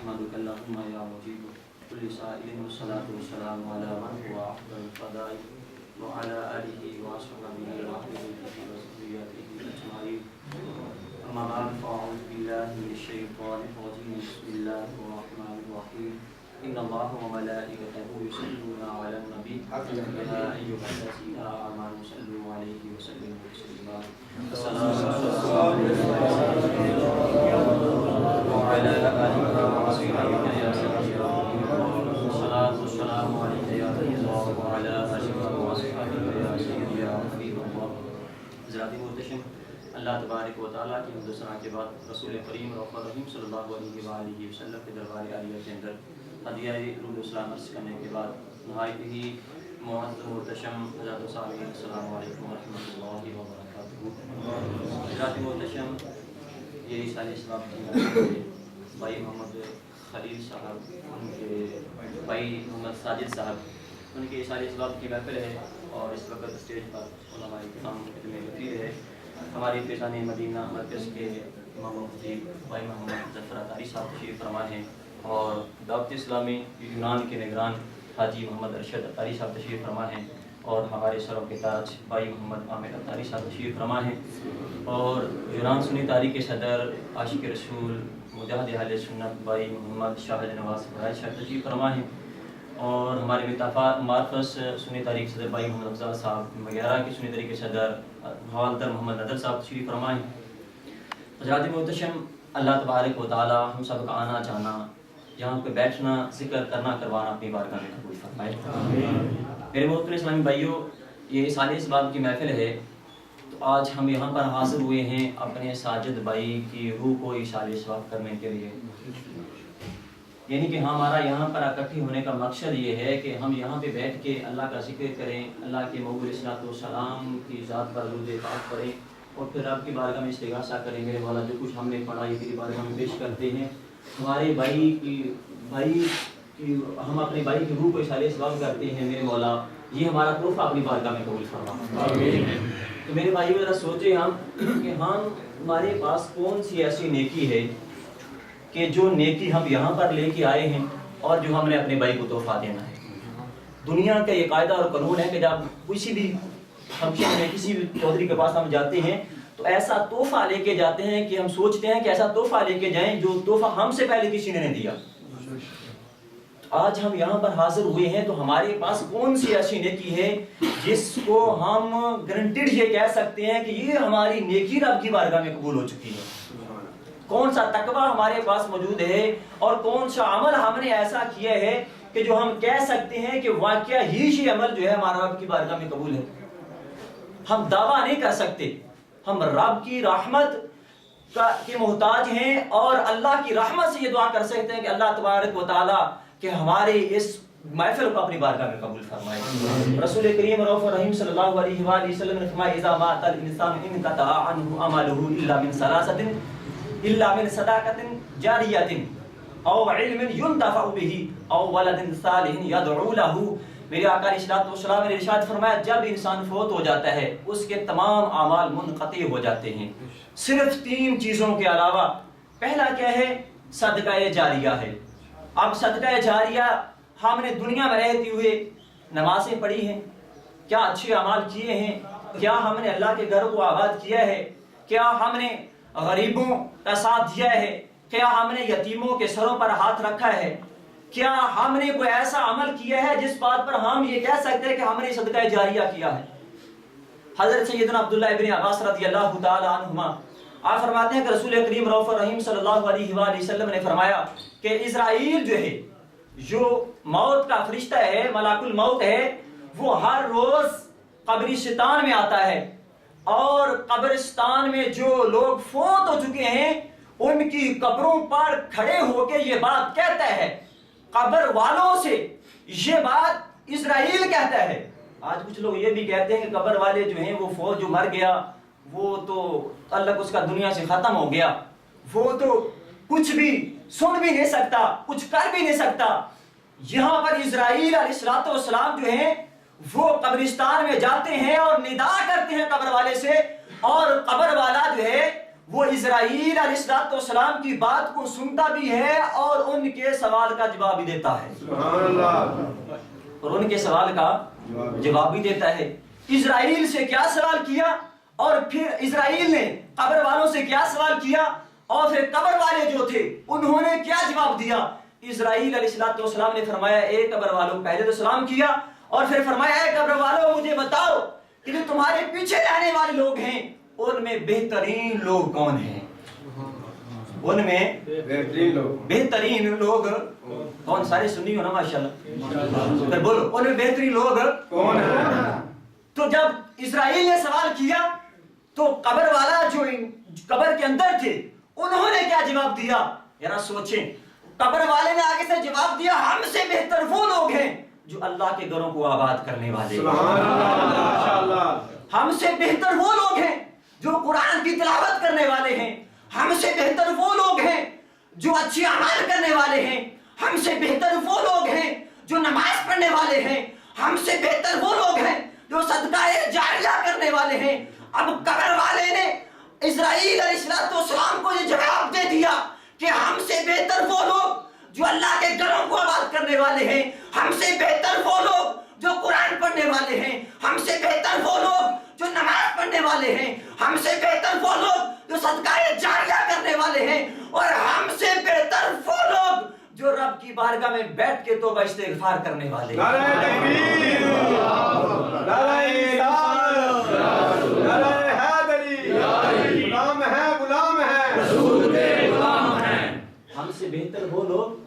نحمدک اللہم یا مجیب کل سائل والصلاة والسلام علی من هو افضل الفضائل وعلى آلہ وصحبہ وذریتہ اجمعین اما بعد فاعوذ باللہ من الشیطان الرجیم بسم اللہ الرحمن الرحیم ان اللہ وملائکتہ یصلون علی النبی یا ایھا الذین آمنوا صلوا علیہ وسلموا تسلیما السلام علیکم وعلى آلہ وصحبہ یا سیدی الصلاۃ والسلام علیک یا رسول اللہ وعلى آلہ وصحبہ یا سیدی یا حبیب اللہ. حضرات محتشم، اللہ تبارک و تعالیٰ کی حمد و ثنا کے بعد رسول کریم رؤوف الرحیم صلی اللہ علیہ وآلہ وسلم کے دربار عالیہ کے اندر ہدیہ رود اسلام عرض کرنے کے بعد نہایت ہی معزز محتشم حضرات و سامعین، السلام علیکم ورحمۃ اللہ وبرکاتہ. حضرات محتشم، یہ رسالہ اسباب کی بھائی محمد خلیل صاحب، ان کے بھائی محمد ساجد صاحب، ان کے رسالہ اسباب کی محفل ہے اور اس وقت اسٹیج پر علماء کرام خدمت وزیر ہے ہماری فیضان مدینہ مرکز کے امام مفتی بھائی محمد ظفر اطاری صاحب تشریف فرما ہیں اور دعوت اسلامی یونان کے نگران حاجی محمد ارشد اطاری صاحب تشریف فرما ہیں اور ہمارے سروں کے تاج بھائی محمد عامر اطاری صاحب تشریف فرما ہیں اور یونان سنی تاریخ کے صدر عاشق رسول مجاہد اہل سنت بھائی محمد شاہد نواز فرائض صاحب تشریف فرما ہیں اور ہمارے مارفس سنی تاریخ صدر بھائی محمد افضل صاحب وغیرہ کی سنی تاریخ کے صدر حوالدر محمد ندر صاحب تشریف فرما ہیں. حضرات محتشم، اللہ تبارک و تعالی ہم سب کا آنا جانا، یہاں پہ بیٹھنا، ذکر کرنا کروانا اپنی بارگاہ میں قبول فرمائے. میرے محترم اسلامی بھائیوں، یہ رسالہ اسباب کی محفل ہے تو آج ہم یہاں پر حاضر ہوئے ہیں اپنے ساجد بھائی کی روح کو رسالہ اسباب کرنے کے لیے. یعنی کہ ہمارا یہاں پر اکٹھے ہونے کا مقصد یہ ہے کہ ہم یہاں پہ بیٹھ کے اللہ کا ذکر کریں، اللہ کے محبوب علیہ الصلوۃ والسلام کی ذات پر درود پاک پڑھیں اور پھر رب کی بارگاہ میں استغاثہ کریں. میرے مولا جو کچھ ہم نے پڑھا یہ تیری بارگاہ میں پیش کرتے ہیں. ہمارے بھائی کی ہم اپنے بھائی کی روح کو رسالہ اسباب کرتے ہیں. میرے مولا یہ ہمارا تحفہ اپنی بارگاہ میں قبول فرما. تو میرے بھائی ذرا سوچیں ہم کہ ہمارے پاس کون سی ایسی نیکی ہے کہ جو نیکی ہم یہاں پر لے کے آئے ہیں اور جو ہم نے اپنے بھائی کو تحفہ دینا ہے. دنیا کا یہ قاعدہ اور قانون ہے کہ جب کسی بھی فنکشن میں کسی بھی چودھری کے پاس ہم جاتے ہیں تو ایسا تحفہ لے کے جاتے ہیں کہ ہم سوچتے ہیں کہ ایسا تحفہ لے کے جائیں جو تحفہ ہم سے پہلے کسی نے نہیں دیا. آج ہم یہاں پر حاضر ہوئے ہیں تو ہمارے پاس کون سی ایسی نیکی ہے جس کو ہم گارنٹیڈ یہ کہہ سکتے ہیں کہ یہ ہماری نیکی رب کی بارگاہ میں قبول ہو چکی ہے. کون سا تقویٰ ہمارے پاس موجود ہے اور کون سا عمل ہم نے ایسا کیا ہے کہ جو ہم کہہ سکتے ہیں کہ واقعہ ہی یہ عمل جو ہے ہمارا رب کی بارگاہ میں قبول ہے. ہم دعویٰ نہیں کر سکتے، ہم رب کی رحمت کے محتاج ہیں اور اللہ کی رحمت سے یہ دعا کر سکتے ہیں کہ اللہ تبارک و تعالی کہ ہمارے اس محفل کو اپنی بارگاہ میں قبول فرمائے. رسول کریم رؤوف الرحیم صلی اللہ علیہ وآلہ وسلم نے فرمایا اذا مات الانسان انقطع عنه عمله الا من ثلاثه الا من صدقة جاریة او علم ينتفع به او ولد صالح يدعو له. میرے آقا علیہ الصلوۃ والسلام نے ارشاد فرمایا جب انسان فوت ہو جاتا ہے اس کے تمام اعمال منقطع ہو جاتے ہیں صرف 3 چیزوں کے علاوہ. پہلا کیا ہے؟ صدقہ جاریہ ہے. اب صدقہ جاریہ ہم نے دنیا میں رہتے ہوئے نمازیں پڑھی ہیں، کیا اچھے اعمال کیے ہیں، کیا ہم نے اللہ کے گھر کو آباد کیا ہے، کیا ہم نے غریبوں کا ساتھ دیا ہے، کیا ہم نے یتیموں کے سروں پر ہاتھ رکھا ہے، کیا ہم نے کوئی ایسا عمل کیا ہے جس بات پر ہم یہ کہہ سکتے ہیں کہ ہم نے صدقہ جاریہ کیا ہے. حضرت سیدنا عبداللہ ابن عباس رضی اللہ تعالی عنہما آپ فرماتے ہیں کہ رسول کریم رؤوف الرحیم صلی اللہ علیہ وآلہ وسلم نے فرمایا کہ اسرائیل جو ہے، جو موت کا فرشتہ ہے، ملک الموت ہے، وہ ہر روز قبرستان میں آتا ہے اور قبرستان میں جو لوگ فوت ہو چکے ہیں ان کی قبروں پر کھڑے ہو کے یہ بات کہتا ہے، قبر والوں سے یہ بات اسرائیل کہتا ہے. آج کچھ لوگ یہ بھی کہتے ہیں کہ قبر والے جو ہیں وہ فوت جو مر گیا وہ تو تعلق اس کا دنیا سے ختم ہو گیا، وہ تو کچھ بھی سن بھی نہیں سکتا، کچھ کر بھی نہیں سکتا. یہاں پر اسرائیل علیہ الصلوۃ والسلام جو ہیں وہ قبرستان میں جاتے ہیں اور ندا کرتے ہیں قبر والے سے اور قبر والا جو ہے وہ اسرائیل علیہ السلام کی بات کو سنتا بھی ہے اور ان کے سوال کا جواب بھی دیتا ہے. سبحان اللہ. اور ان کے سوال کا جواب بھی دیتا ہے. اسرائیل سے کیا سوال کیا اور پھر اسرائیل نے قبر والوں سے کیا سوال کیا اور پھر قبر والے جو تھے انہوں نے کیا جواب دیا. اسرائیل علیہ السلام نے فرمایا اے قبر والوں، پہلے تو سلام کیا اور پھر فرمایا اے قبر والوں مجھے بتاؤ کہ جو تمہارے پیچھے رہنے والے لوگ ہیں ان میں بہترین لوگ کون ہیں؟ ان میں بہترین لوگ کون؟ سارے سنی ہو نا ماشاءاللہ. پھر بولو ان میں بہترین لوگ کون ہیں؟ تو جب اسرائیل نے سوال کیا تو قبر والا جو قبر کے اندر تھے انہوں نے کیا جواب دیا؟ ذرا سوچیں. قبر والے نے آگے سے جواب دیا ہم سے بہتر وہ لوگ ہیں جو اللہ کے گھروں کو آباد کرنے والے. ہم سے بہتر وہ لوگ ہیں جو قرآن کی تلاوت کرنے والے ہیں. ہم سے بہتر وہ لوگ ہیں جو اچھے اعمال کرنے والے ہیں. ہم سے بہتر وہ لوگ ہیں جو نماز پڑھنے والے ہیں. ہم سے بہتر وہ لوگ ہیں جو صدقہ جاریہ کرنے والے ہیں. اب قبر والے نے اسرائیل علیہ السلام کو یہ جواب دے دیا کہ ہم سے بہتر وہ لوگ جو اللہ کے گھروں کو آباد کرنے والے ہیں. ہم سے بہتر وہ لوگ جو قرآن پڑھنے والے ہیں. ہم سے بہتر وہ لوگ جو نماز پڑھنے والے ہیں. ہم سے بہتر وہ لوگ جو صدقہ جاریہ کرنے والے ہیں. اور ہم سے بہتر وہ لوگ جو رب کی بارگاہ میں بیٹھ کے توبہ استغفار کرنے والے ہیں. نعرہ تکبیر، نعرہ رسالت، نعرہ حیدری، غلام ہے غلام ہے رسول کے غلام ہیں. ہم سے بہتر وہ لوگ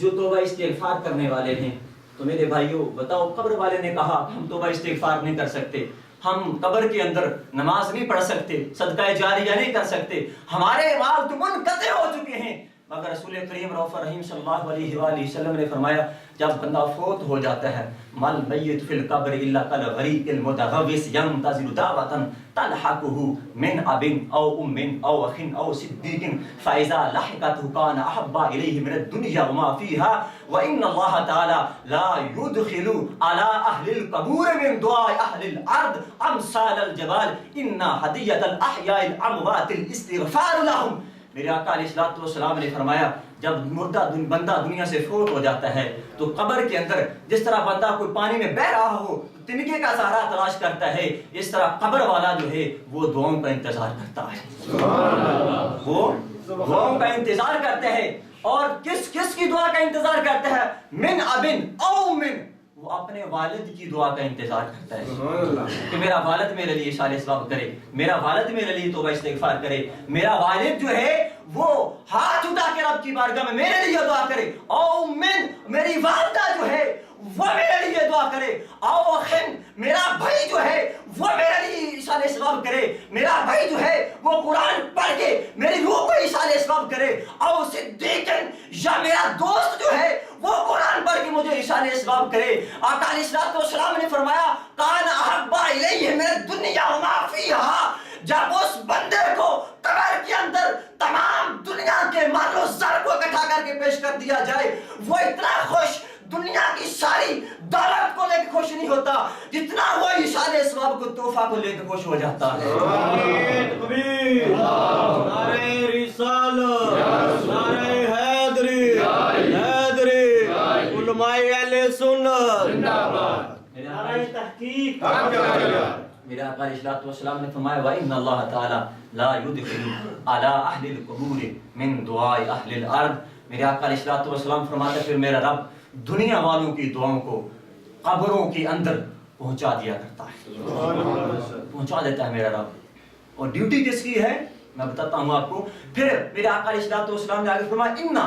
جو توبہ استغفار کرنے والے ہیں. تو میرے بھائیوں بتاؤ، قبر والے نے کہا ہم توبہ استغفار نہیں کر سکتے، ہم قبر کے اندر نماز نہیں پڑھ سکتے، صدقہ جاریہ نہیں کر سکتے، ہمارے اعمال تو منقطع ہو چکے ہیں. مگر رسول کریم رؤوف رحیم صلی اللہ علیہ وآلہ وسلم نے فرمایا جب بندہ فوت ہو جاتا ہے مل میت فی القبر الا کالغریق المتغوص ينتظر دعوة تلحقه من اب او ام او اخ او صدیق فاذا لحقته كان احب الیہ من الدنیا وما فیها وان اللہ تعالی لا يدخل على اهل القبور من دعاء اهل الارض امثال الجبال ان هدیۃ الاحیاء الاموات الاستغفار لهم. میرے آقا علیہ السلام نے فرمایا جب مردہ بندہ دنیا سے فوت ہو جاتا ہے تو قبر کے اندر جس طرح بندہ کوئی پانی میں بہ رہا ہو تنکے کا سہارا تلاش کرتا ہے، اس طرح قبر والا جو ہے وہ دعاؤں کا انتظار کرتا ہے. وہ دعاؤں کا انتظار کرتا ہے. اور کس کس کی دعا کا انتظار کرتا ہے؟ من ابن او من، وہ اپنے والد کی دعا کا انتظار کرتا ہے کہ میرا والد میرے لیے اشارے اسباب کرے، میرا والد میرے لیے توبہ استغفار کرے، میرا والد جو ہے وہ ہاتھ اٹھا کے رب کی بارگاہ میں میرے لیے دعا کرے. او من، میری والدہ جو ہے وہ میرے لیے دعا کرے. او اخن، میرا بھائی جو ہے وہ میرے لیے اشارے اسباب کرے، میرا بھائی جو ہے وہ قرآن پڑھ کے میری روح کو اشارے اسباب کرے. او صدیقن، یا میرا دوست جو ہے وہ قرآن پڑھ کے مجھے اشارے اسباب کرے. آقا علیہ السلام نے فرمایا کان احب الیہ من الدنیا وما فیہا. جب اس بندے کو قبر کے اندر تمام دنیا کے مال و زر کو اکٹھا کر کے پیش کر دیا جائے وہ اتنا خوش دنیا کی ساری دولت کو لے کے خوش نہیں ہوتا جتنا وہ اشارے اسباب کو تحفہ کو لے کے خوش ہو جاتا ہے. نعرہ رسالت، نعرہ حیدری، حیدری، علماء اہل سنت، نعرہ تحقیق. میرے آقا علیہ السلام نے فرمایا وَإِنَّ اللَّهَ تَعَالَى لَا يُدْخِلُ عَلَىٰ أَهْلِ الْقُبُورِ مِن دُعَاءِ أَهْلِ الْأَرْضِ. میرے آقا علیہ السلام فرماتے پھر میرا رب دنیا والوں کی دعاؤں کو قبروں کے اندر پہنچا دیا کرتا ہے، پہنچا دیتا ہے میرا رب. اور ڈیوٹی کس کی ہے میں بتاتا ہوں آپ کو. پھر میرے آقا علیہ السلام نے آگے فرمایا اِنَّ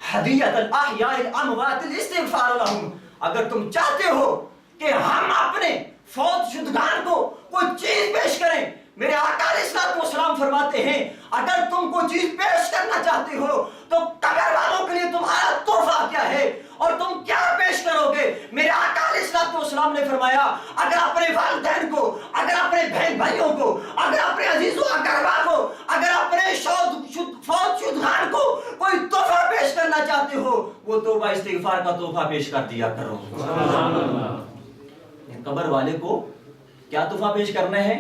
هَدِيَّةَ الْأَحْيَاءِ الْأَمْوَاتِ الْإِسْتِغْفَارَ لَهُمْ. اگر تم چاہتے ہو کہ ہم اپنے فوت شدگان کو کوئی چیز پیش کریں، میرے آقا علیہ السلام فرماتے ہیں اگر تم کوئی چیز پیش کرنا چاہتے ہو تو قبر والوں کے لیے تمہارا تحفہ کیا ہے اور تم کیا پیش کرو گے. میرے آقا علیہ السلام نے فرمایا اگر اپنے والدین کو، اگر اپنے بہن بھائیوں کو، اگر اپنے عزیز و اقربا کو، اگر اپنے فوت شدگان کو کوئی تحفہ پیش کرنا چاہتے ہو وہ توبہ استغفار کا تحفہ پیش کر دیا کرو. قبر والے کو کیا تحفہ پیش کرنا ہے؟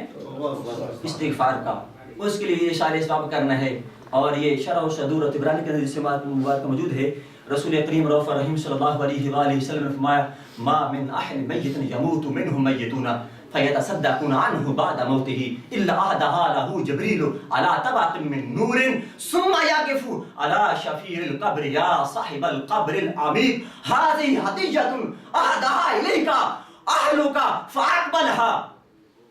استغفار کا. اس کے لیے اشارے اسباب کرنا ہے. اور یہ شرح و صدور اور طبرانی کے اندر اس سے مبارک موجود ہے. رسول کریم رؤوف الرحیم صلی اللہ علیہ وآلہ وسلم نے فرمایا ما من احد میت یموت منه میتون فیتصدقون عنه بعد موته الا اهدها له جبریل على طبق من نور ثم يقف على شفير القبر يا صاحب القبر العميق هذه هدية اهداها اليك اهلك فاقبلها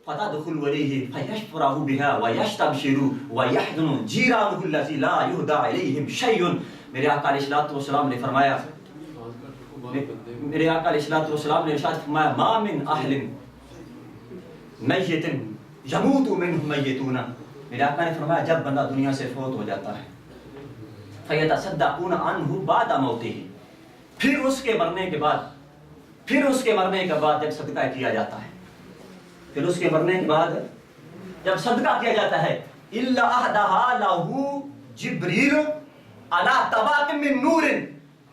فتدخل إليه فيشفره بها ويستبشر ويحزن جيرانه الذي لا يهدى إليهم شيء. میرے آقا علیہ الصلوۃ والسلام نے فرمایا میرے آقا علیہ الصلوۃ والسلام نے ارشاد فرمایا ما من اہل میت یموت منہ میتون. میرے آقا نے فرمایا جب بندہ دنیا سے فوت ہو جاتا ہے فیتصدقون عنہ بعد موتہ، پھر اس کے مرنے کے بعد جب صدقہ کیا جاتا ہے، پھر اس کے مرنے کے بعد جب صدقہ کیا جاتا ہے الا اهداها له جبریل علی طبق من نور،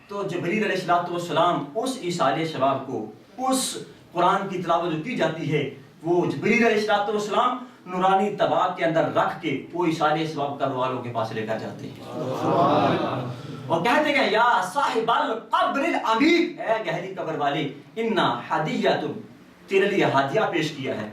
تو جبریل علیہ الصلوۃ والسلام اس ایصال ثواب کو، اس قرآن کی تلاوت جو کی جاتی ہے، وہ جبریل علیہ الصلوۃ والسلام نورانی طبق کے اندر رکھ کے وہ ایصال ثواب کرنے والوں کے پاس لے کر جاتے ہیں اور کہتے ہیں یا صاحب القبر العمیق، اے گہری قبر والے، انا ہدیۃ، تیرے لیے ہدیہ پیش کیا ہے.